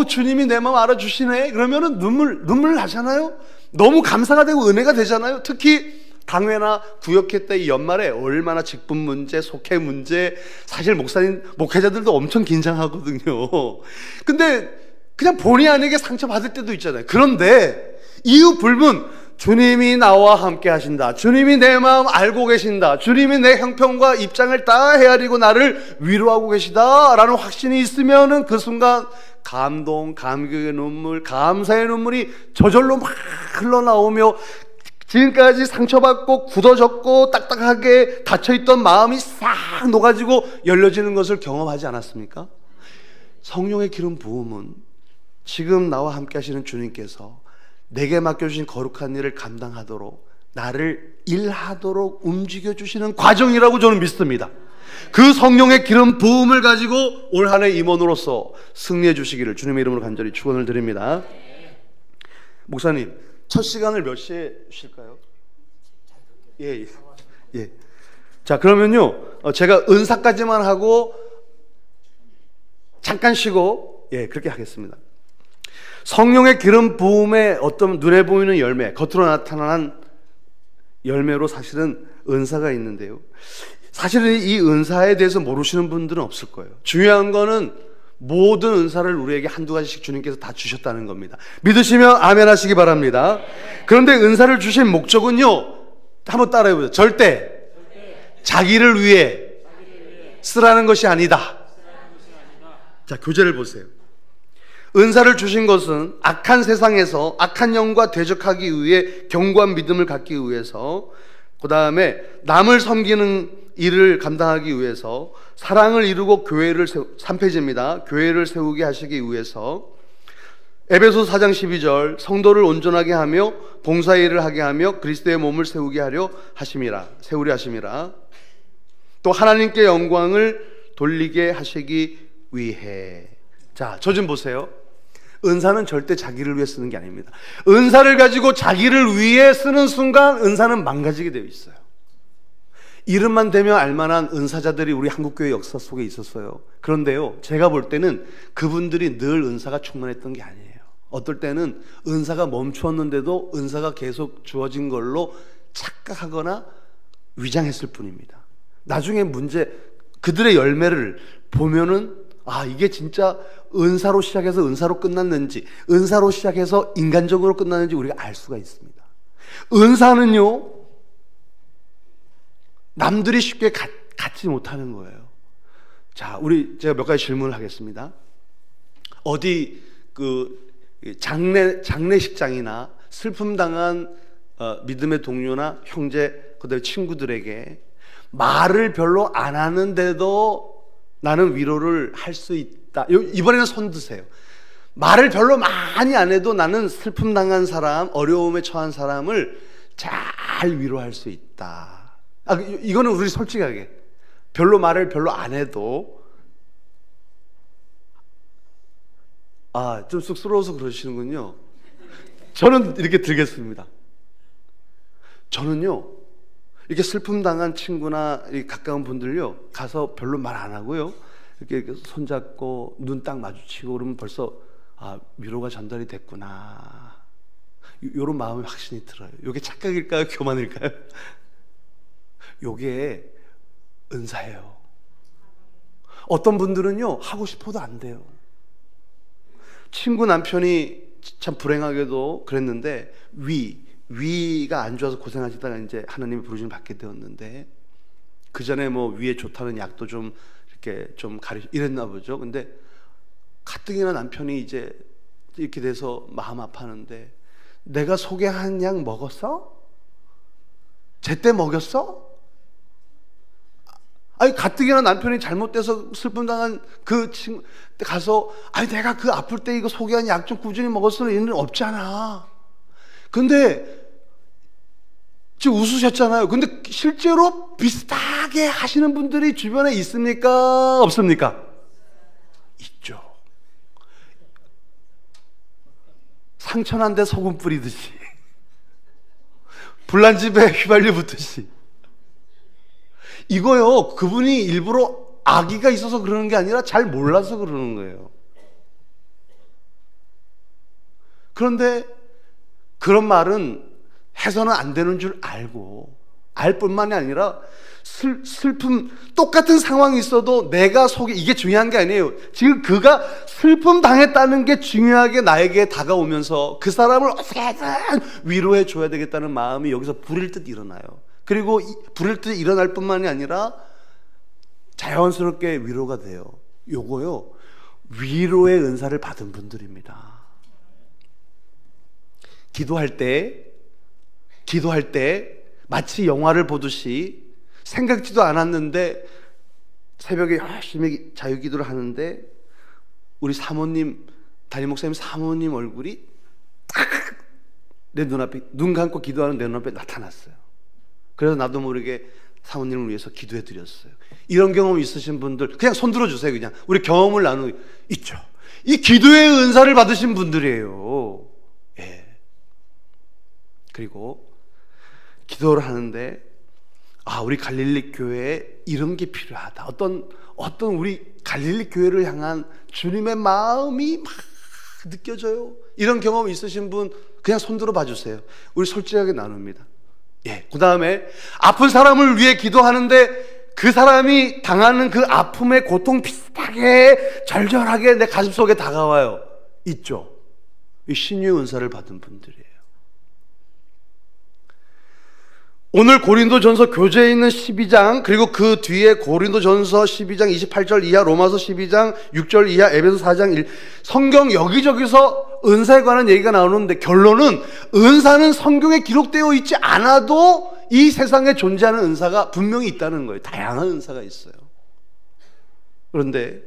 주님이 내 마음 알아주시네 그러면은 눈물 나잖아요. 너무 감사가 되고 은혜가 되잖아요. 특히 당회나 구역회 때 이 연말에 얼마나 직분 문제, 속회 문제, 사실 목회자들도 엄청 긴장하거든요. 근데 그냥 본의 아니게 상처받을 때도 있잖아요. 그런데 이유 불문 주님이 나와 함께 하신다. 주님이 내 마음 알고 계신다. 주님이 내 형편과 입장을 다 헤아리고 나를 위로하고 계시다 라는 확신이 있으면은 그 순간 감동, 감격의 눈물, 감사의 눈물이 저절로 막 흘러나오며 지금까지 상처받고 굳어졌고 딱딱하게 닫혀있던 마음이 싹 녹아지고 열려지는 것을 경험하지 않았습니까? 성령의 기름 부음은 지금 나와 함께 하시는 주님께서 내게 맡겨주신 거룩한 일을 감당하도록 나를 일하도록 움직여주시는 과정이라고 저는 믿습니다. 그 성령의 기름 부음을 가지고 올 한 해 임원으로서 승리해 주시기를 주님의 이름으로 간절히 축원을 드립니다. 목사님, 첫 시간을 몇 시에 쉴까요? 예. 자, 그러면요, 제가 은사까지만 하고 잠깐 쉬고, 그렇게 하겠습니다. 성령의 기름 부음의 어떤 눈에 보이는 열매, 겉으로 나타난 열매로 사실은 은사가 있는데요. 사실은 이 은사에 대해서 모르시는 분들은 없을 거예요. 중요한 거는 모든 은사를 우리에게 한두 가지씩 주님께서 다 주셨다는 겁니다. 믿으시면 아멘 하시기 바랍니다. 그런데 은사를 주신 목적은요, 한번 따라해보세요. 절대 자기를 위해 쓰라는 것이 아니다. 자, 교재를 보세요. 은사를 주신 것은 악한 세상에서 악한 영과 대적하기 위해 견고한 믿음을 갖기 위해서, 그 다음에 남을 섬기는 일을 감당하기 위해서, 사랑을 이루고 교회를 3페이지입니다. 교회를 세우게 하시기 위해서, 에베소서 4장 12절 성도를 온전하게 하며 봉사의 일을 하게 하며 그리스도의 몸을 세우게 하려 하심이라, 세우려 하심이라. 또 하나님께 영광을 돌리게 하시기 위해. 자, 저 좀 보세요. 은사는 절대 자기를 위해 쓰는 게 아닙니다. 은사를 가지고 자기를 위해 쓰는 순간 은사는 망가지게 되어 있어요. 이름만 대면 알만한 은사자들이 우리 한국교회 역사 속에 있었어요. 그런데요, 제가 볼 때는 그분들이 늘 은사가 충만했던 게 아니에요. 어떨 때는 은사가 멈추었는데도 은사가 계속 주어진 걸로 착각하거나 위장했을 뿐입니다. 나중에 그들의 열매를 보면은, 아, 이게 진짜 은사로 시작해서 은사로 끝났는지, 은사로 시작해서 인간적으로 끝났는지 우리가 알 수가 있습니다. 은사는요, 남들이 쉽게 갖지 못하는 거예요. 자, 제가 몇 가지 질문을 하겠습니다. 어디 장례식장이나 슬픔 당한 믿음의 동료나 형제, 그다음에 친구들에게 말을 별로 안 하는데도 나는 위로를 할 수 있다. 이번에는 손 드세요. 말을 별로 많이 안 해도 나는 슬픔 당한 사람, 어려움에 처한 사람을 잘 위로할 수 있다. 이거는 우리 솔직하게 말을 별로 안 해도, 좀 쑥스러워서 그러시는군요. 저는 이렇게 드리겠습니다. 저는요, 이렇게 슬픔 당한 친구나 가까운 분들요, 가서 별로 말 안 하고요, 이렇게 손잡고 눈 딱 마주치고 그러면 벌써 위로가 전달이 됐구나, 이런 마음의 확신이 들어요. 이게 착각일까요? 교만일까요? 이게 은사예요. 어떤 분들은요, 하고 싶어도 안 돼요. 친구 남편이 참 불행하게도 그랬는데, 위가 안 좋아서 고생하시다가 이제 하나님의 부르심을 받게 되었는데, 그 전에 위에 좋다는 약도 좀 이렇게 좀 이랬나 보죠. 근데 가뜩이나 남편이 이제 이렇게 돼서 마음 아파하는데, 내가 소개한 약 먹었어? 제때 먹였어? 가뜩이나 남편이 잘못돼서 슬픔 당한 그 친구 가서, 내가 그 아플 때 이거 소개한 약 좀 꾸준히 먹었으면 이런 일 없잖아. 근데 지금 웃으셨잖아요. 근데 실제로 비슷하게 하시는 분들이 주변에 있습니까? 없습니까? 있죠. 상처난데 소금 뿌리듯이, 불난 집에 휘발유 붓듯이. 이거요, 그분이 일부러 악의가 있어서 그러는 게 아니라 잘 몰라서 그러는 거예요. 그런데 그런 말은 해서는 안 되는 줄 알고, 알 뿐만이 아니라 슬픔, 똑같은 상황이 있어도 내가 속에, 이게 중요한 게 아니에요. 지금 그가 슬픔 당했다는 게 중요하게 나에게 다가오면서 그 사람을 어떻게든 위로해 줘야 되겠다는 마음이 여기서 불일 듯 일어나요. 그리고 불일 듯 일어날 뿐만이 아니라 자연스럽게 위로가 돼요. 요거요, 위로의 은사를 받은 분들입니다. 기도할 때 마치 영화를 보듯이 생각지도 않았는데 새벽에 열심히 자유기도를 하는데 우리 사모님, 담임 목사님 사모님 얼굴이 딱 내 눈앞에, 눈 감고 기도하는 내 눈앞에 나타났어요. 그래서 나도 모르게 사모님을 위해서 기도해 드렸어요. 이런 경험 있으신 분들 그냥 손 들어주세요. 그냥 우리 경험을 나누고 있죠. 이 기도의 은사를 받으신 분들이에요. 예. 그리고 기도를 하는데 우리 갈릴리 교회에 이런 게 필요하다. 어떤 우리 갈릴리 교회를 향한 주님의 마음이 막 느껴져요. 이런 경험 있으신 분 그냥 손 들어 봐주세요. 우리 솔직하게 나눕니다. 예. 그 다음에 아픈 사람을 위해 기도하는데 그 사람이 당하는 그 아픔의 고통 비슷하게 절절하게 내 가슴 속에 다가와요. 있죠. 이 신유의 은사를 받은 분들이에요. 오늘 고린도전서 교재에 있는 12장, 그리고 그 뒤에 고린도전서 12장 28절 이하, 로마서 12장 6절 이하, 에베소 4장 1, 성경 여기저기서 은사에 관한 얘기가 나오는데 결론은 은사는 성경에 기록되어 있지 않아도 이 세상에 존재하는 은사가 분명히 있다는 거예요. 다양한 은사가 있어요. 그런데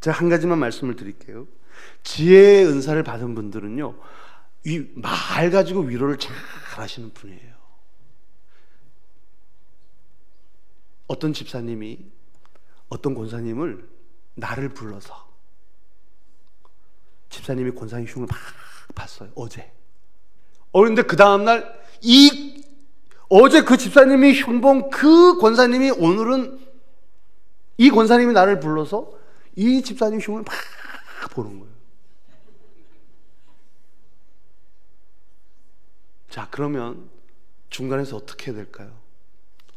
제가 한 가지만 말씀을 드릴게요. 지혜의 은사를 받은 분들은요, 이 말 가지고 위로를 잘 하시는 분이에요. 어떤 집사님이 어떤 권사님을 나를 불러서, 집사님이 권사님 흉을 막 봤어요. 어제. 그런데 그 다음날 어제 그 집사님이 흉 본 그 권사님이 오늘은 이 권사님이 나를 불러서 이 집사님 흉을 막 보는 거예요. 자, 그러면 중간에서 어떻게 해야 될까요?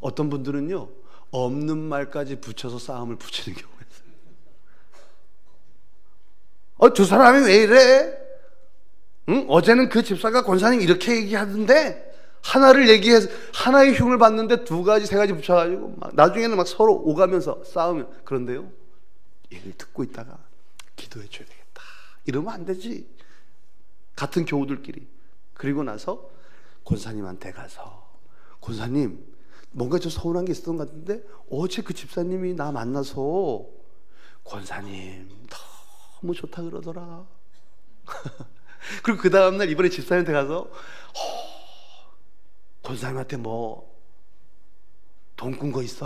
어떤 분들은요, 없는 말까지 붙여서 싸움을 붙이는 경우가 있어요. 저 사람이 왜 이래? 응? 어제는 그 집사가 권사님 이렇게 얘기하던데, 하나를 얘기해서 하나의 흉을 봤는데 두 가지, 세 가지 붙여가지고 막 나중에는 막 서로 오가면서 싸우면. 그런데요, 얘기를 듣고 있다가 기도해 줘야 되겠다. 이러면 안 되지. 같은 교우들끼리. 그리고 나서 권사님한테 가서, 권사님, 뭔가 좀 서운한 게 있었던 것 같은데 어제 그 집사님이 나 만나서 권사님 너무 좋다 그러더라. 그리고 그 다음날 이번에 집사님한테 가서 권사님한테 뭐 돈 꾼 거 있어?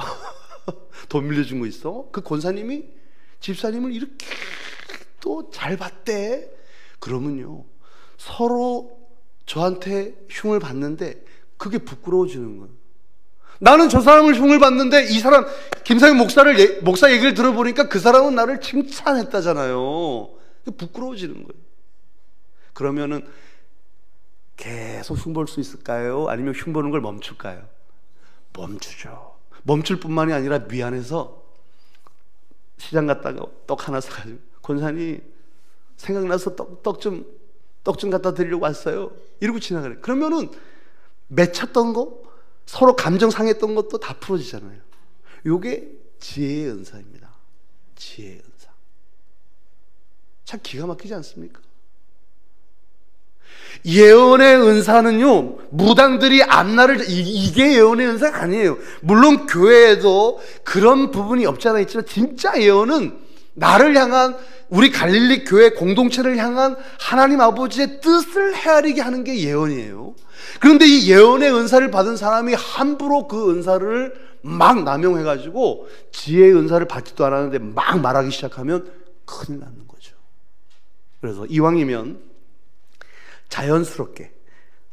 돈 빌려준 거 있어? 그 권사님이 집사님을 이렇게 또 잘 봤대. 그러면요, 서로 저한테 흉을 봤는데 그게 부끄러워지는 거예요. 나는 저 사람을 흉을 봤는데 이 사람 김상현 목사 얘기를 들어보니까 그 사람은 나를 칭찬했다잖아요. 부끄러워지는 거예요. 그러면은 계속 흉 볼 수 있을까요? 아니면 흉 보는 걸 멈출까요? 멈추죠. 멈출 뿐만이 아니라 미안해서 시장 갔다가 떡 하나 사가지고, 권사님 생각나서 떡 좀 갖다 드리려고 왔어요. 이러고 지나가래. 그러면은 맺혔던 거, 서로 감정 상했던 것도 다 풀어지잖아요. 이게 지혜의 은사입니다. 지혜의 은사. 참 기가 막히지 않습니까? 예언의 은사는요, 무당들이 앞날을, 이게 예언의 은사가 아니에요. 물론 교회에도 그런 부분이 없지 않아 있지만 진짜 예언은 나를 향한, 우리 갈릴리 교회 공동체를 향한 하나님 아버지의 뜻을 헤아리게 하는 게 예언이에요. 그런데 이 예언의 은사를 받은 사람이 함부로 그 은사를 막 남용해가지고 지혜의 은사를 받지도 않았는데 막 말하기 시작하면 큰일 나는 거죠. 그래서 이왕이면 자연스럽게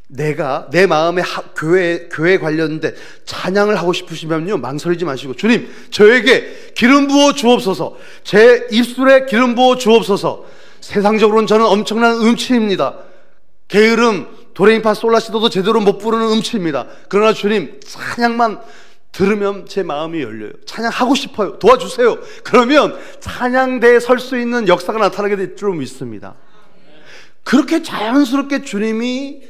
내가 내 마음에 교회 관련된 찬양을 하고 싶으시면요, 망설이지 마시고, 주님 저에게 기름 부어 주옵소서, 제 입술에 기름 부어 주옵소서, 세상적으로는 저는 엄청난 음치입니다, 게으름, 도레미파 솔라시도도 제대로 못 부르는 음치입니다. 그러나 주님, 찬양만 들으면 제 마음이 열려요. 찬양하고 싶어요. 도와주세요. 그러면 찬양대에 설 수 있는 역사가 나타나게 될 줄 믿습니다. 그렇게 자연스럽게 주님이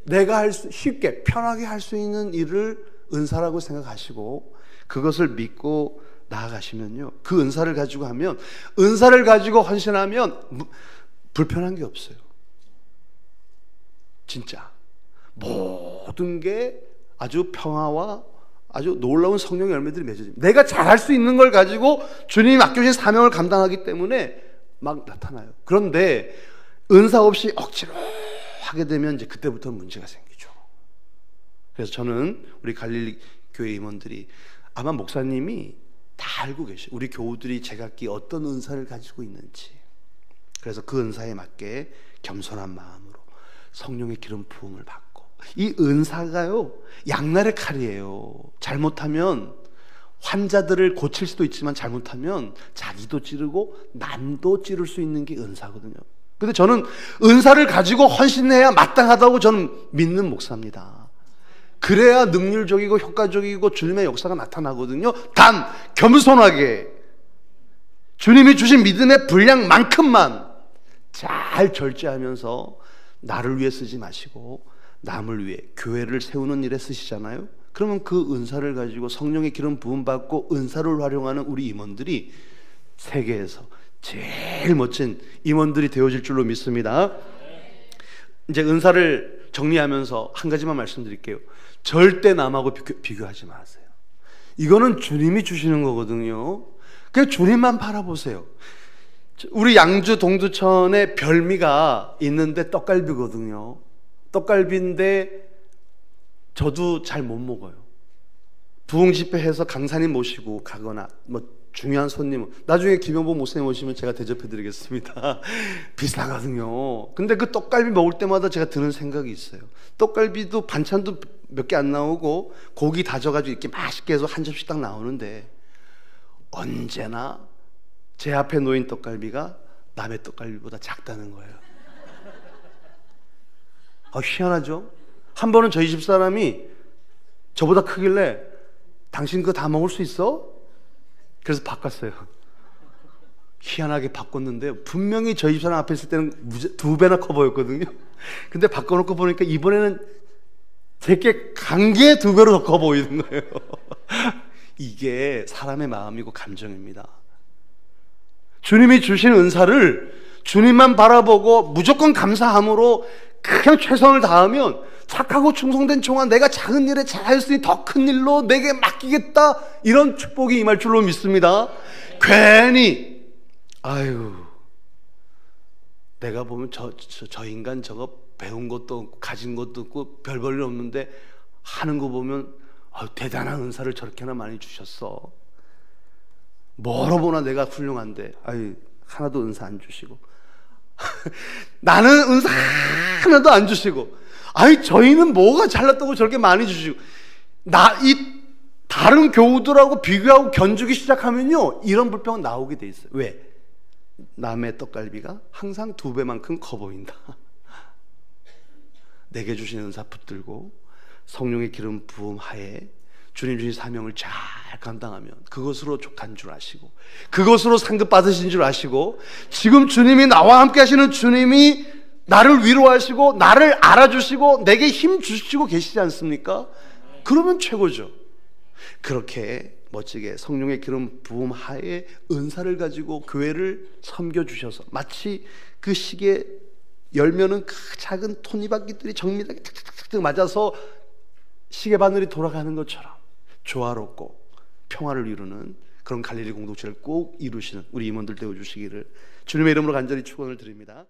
내가 쉽게 편하게 할 수 있는 일을 은사라고 생각하시고 그것을 믿고 나아가시면요, 그 은사를 가지고 하면, 은사를 가지고 헌신하면 불편한 게 없어요. 진짜 모든 게 아주 평화와 아주 놀라운 성령의 열매들이 맺어집니다. 내가 잘할 수 있는 걸 가지고 주님이 맡겨주신 사명을 감당하기 때문에 막 나타나요. 그런데 은사 없이 억지로 하게 되면 이제 그때부터 문제가 생기죠. 그래서 저는 우리 갈릴리 교회 임원들이, 아마 목사님이 다 알고 계셔요. 우리 교우들이 제각기 어떤 은사를 가지고 있는지. 그래서 그 은사에 맞게 겸손한 마음으로 성령의 기름 부음을 받고, 이 은사가요, 양날의 칼이에요. 잘못하면 환자들을 고칠 수도 있지만 잘못하면 자기도 찌르고 남도 찌를 수 있는 게 은사거든요. 근데 저는 은사를 가지고 헌신해야 마땅하다고 저는 믿는 목사입니다. 그래야 능률적이고 효과적이고 주님의 역사가 나타나거든요. 단 겸손하게 주님이 주신 믿음의 분량만큼만 잘 절제하면서 나를 위해 쓰지 마시고 남을 위해 교회를 세우는 일에 쓰시잖아요. 그러면 그 은사를 가지고 성령의 기름 부음 받고 은사를 활용하는 우리 임원들이 세계에서 제일 멋진 임원들이 되어질 줄로 믿습니다. 이제 은사를 정리하면서 한 가지만 말씀드릴게요. 절대 남하고 비교하지 마세요. 이거는 주님이 주시는 거거든요. 그냥 주님만 바라보세요. 우리 양주 동두천에 별미가 있는데 떡갈비거든요. 떡갈비인데 저도 잘 못 먹어요. 부흥 집회해서 강사님 모시고 가거나 뭐 중요한 손님, 나중에 김영보 목사님 오시면 제가 대접해 드리겠습니다. 비싸거든요. 근데 그 떡갈비 먹을 때마다 제가 드는 생각이 있어요. 떡갈비도 반찬도 몇 개 안 나오고 고기 다져가지고 이렇게 맛있게 해서 한 접시 딱 나오는데 언제나 제 앞에 놓인 떡갈비가 남의 떡갈비보다 작다는 거예요. 희한하죠? 한 번은 저희 집 사람이 저보다 크길래 당신 그거 다 먹을 수 있어? 그래서 바꿨어요. 희한하게 바꿨는데 분명히 저희 집 사람 앞에 있을 때는 2배나 커 보였거든요. 근데 바꿔놓고 보니까 이번에는 제게 관계 2배로 더 커 보이는 거예요. 이게 사람의 마음이고 감정입니다. 주님이 주신 은사를 주님만 바라보고 무조건 감사함으로 그냥 최선을 다하면 착하고 충성된 종아, 내가 작은 일에 잘할 수 있는 더 큰 일로 내게 맡기겠다, 이런 축복이 임할 줄로 믿습니다. 괜히 아유, 내가 보면 저 인간 저거 배운 것도 없고 가진 것도 없고 별 볼 일 없는데 하는 거 보면 대단한 은사를 저렇게나 많이 주셨어. 뭐로 보나 내가 훌륭한데 아유, 하나도 은사 안 주시고 나는 은사 하나도 안 주시고, 아니 저희는 뭐가 잘났다고 저렇게 많이 주시고, 이 다른 교우들하고 비교하고 견주기 시작하면요, 이런 불평은 나오게 돼 있어요. 왜? 남의 떡갈비가 항상 2배만큼 커 보인다. 내게 주신 은사 붙들고 성령의 기름 부음 하에 주님 주신 사명을 잘 감당하면 그것으로 족한 줄 아시고, 그것으로 상급 받으신 줄 아시고, 지금 주님이 나와 함께 하시는 주님이 나를 위로하시고 나를 알아주시고 내게 힘 주시고 계시지 않습니까? 그러면 최고죠. 그렇게 멋지게 성령의 기름 부음 하에 은사를 가지고 교회를 섬겨주셔서, 마치 그 시계 열면은 그 작은 톱니바퀴들이 정밀하게 탁탁탁탁 맞아서 시계 바늘이 돌아가는 것처럼 조화롭고 평화를 이루는 그런 갈릴리 공동체를 꼭 이루시는 우리 임원들 되어주시기를 주님의 이름으로 간절히 축원을 드립니다.